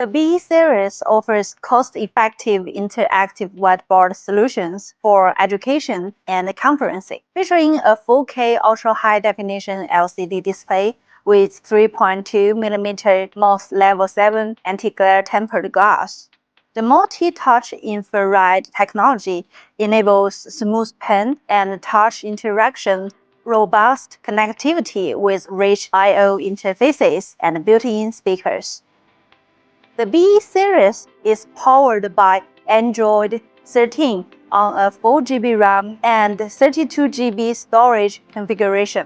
The BE series offers cost-effective interactive whiteboard solutions for education and conferencing, featuring a 4K ultra-high-definition LCD display with 3.2mm MOS Level 7 anti-glare tempered glass. The multi-touch infrared technology enables smooth pen and touch interaction, robust connectivity with rich I/O interfaces and built-in speakers. The BE series is powered by Android 13 on a 4GB RAM and 32GB storage configuration.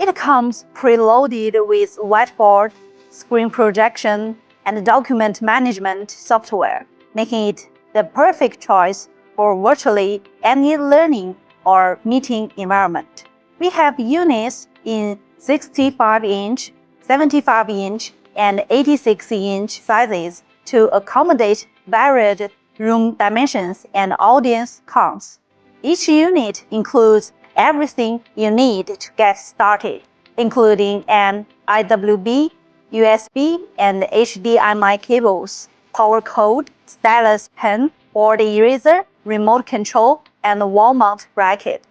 It comes preloaded with whiteboard, screen projection, and document management software, making it the perfect choice for virtually any learning or meeting environment. We have units in 65-inch, 75-inch, and 86-inch sizes to accommodate varied room dimensions and audience counts. Each unit includes everything you need to get started, including an IWB, USB, and HDMI cables, power cord, stylus pen, board eraser, remote control, and wall mount bracket.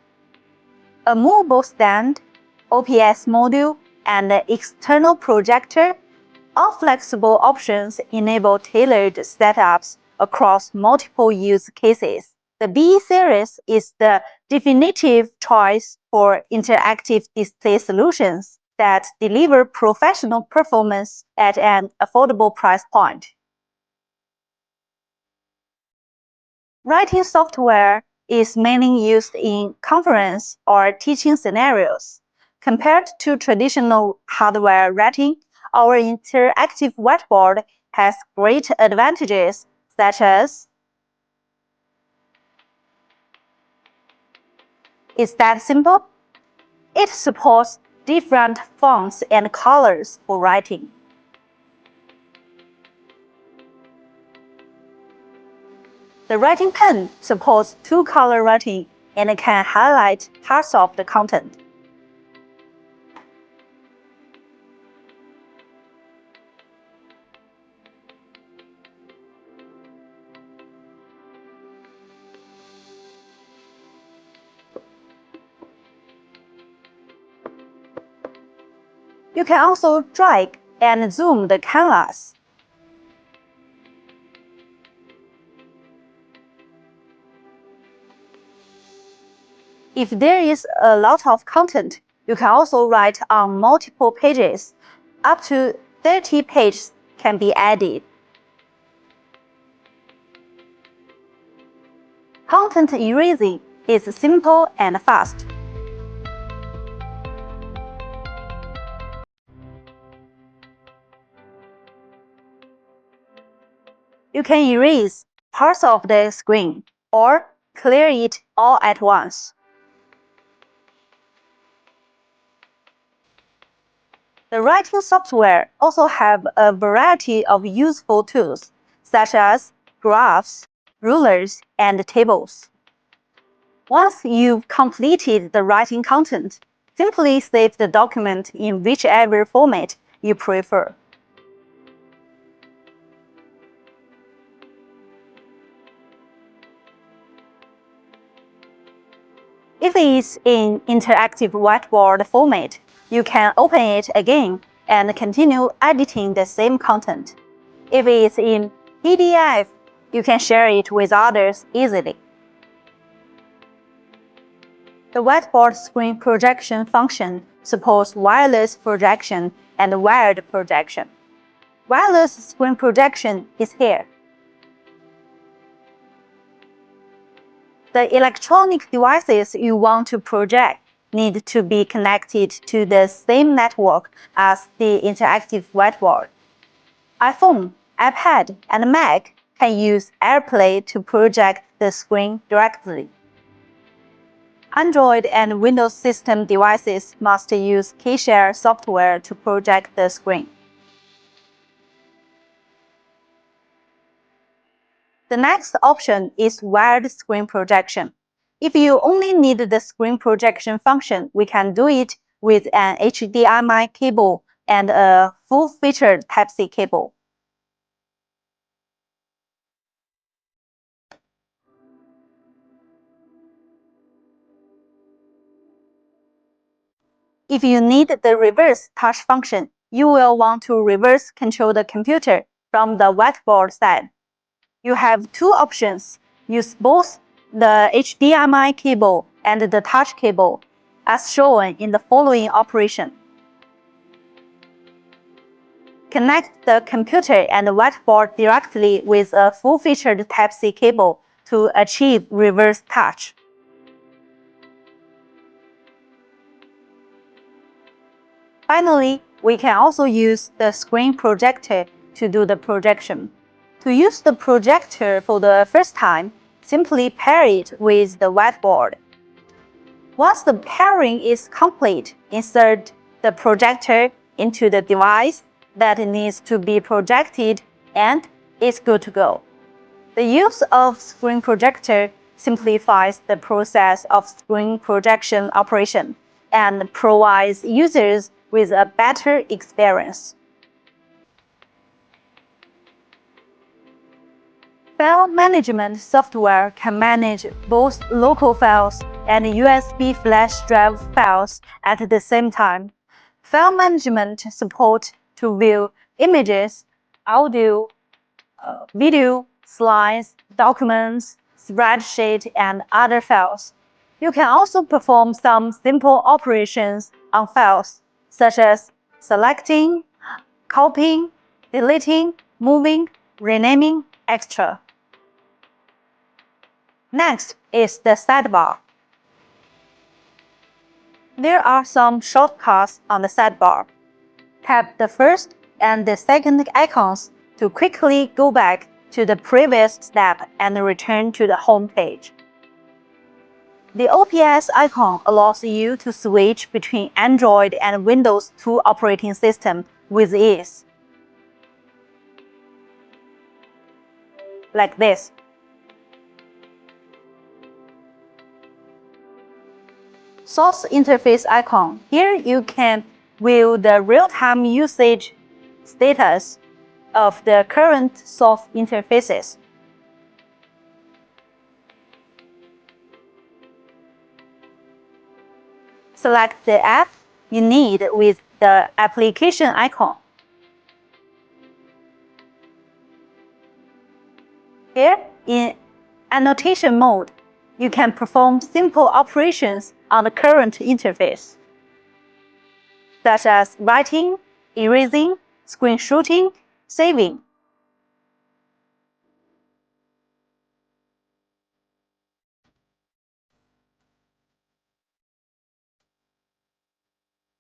A movable stand, OPS module, and external projector. All flexible options enable tailored setups across multiple use cases. The BE series is the definitive choice for interactive display solutions that deliver professional performance at an affordable price point. Writing software is mainly used in conference or teaching scenarios. Compared to traditional hardware writing, our interactive whiteboard has great advantages such as Is that simple? It supports different fonts and colors for writing. The writing pen supports two-color writing and can highlight parts of the content. You can also drag and zoom the canvas. If there is a lot of content, you can also write on multiple pages. Up to 30 pages can be added. Content erasing is simple and fast. You can erase parts of the screen or clear it all at once. The writing software also have a variety of useful tools, such as graphs, rulers, and tables. Once you've completed the writing content, simply save the document in whichever format you prefer. If it's in interactive whiteboard format, you can open it again and continue editing the same content. If it's in PDF, you can share it with others easily. The whiteboard screen projection function supports wireless projection and wired projection. Wireless screen projection is here. The electronic devices you want to project need to be connected to the same network as the interactive whiteboard. iPhone, iPad, and Mac can use AirPlay to project the screen directly. Android and Windows system devices must use KeyShare software to project the screen. The next option is wired screen projection. If you only need the screen projection function, we can do it with an HDMI cable and a full-featured Type-C cable. If you need the reverse touch function, you will want to reverse control the computer from the whiteboard side. You have two options. Use both the HDMI cable and the touch cable, as shown in the following operation. Connect the computer and the whiteboard directly with a full-featured Type-C cable to achieve reverse touch. Finally, we can also use the screen projector to do the projection. To use the projector for the first time, simply pair it with the whiteboard. Once the pairing is complete, insert the projector into the device that needs to be projected and it's good to go. The use of screen projector simplifies the process of screen projection operation and provides users with a better experience. File management software can manage both local files and USB flash drive files at the same time. File management support to view images, audio, video, slides, documents, spreadsheet, and other files. You can also perform some simple operations on files, such as selecting, copying, deleting, moving, renaming, etc. Next is the sidebar. There are some shortcuts on the sidebar. Tap the first and the second icons to quickly go back to the previous step and return to the home page. The OPS icon allows you to switch between Android and Windows 2 operating system with ease. Like this. Source interface icon. Here you can view the real-time usage status of the current source interfaces. Select the app you need with the application icon. Here, in annotation mode, you can perform simple operations on the current interface, such as writing, erasing, screenshotting, saving.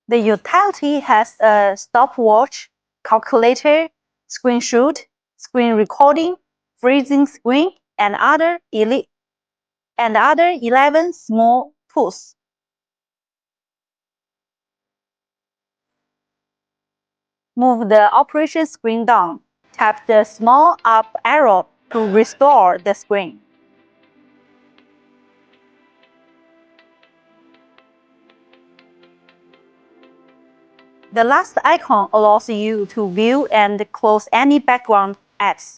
The utility has a stopwatch, calculator, screenshot, screen recording, freezing screen, and other 11 small tools. Move the operation screen down. Tap the small up arrow to restore the screen. The last icon allows you to view and close any background apps.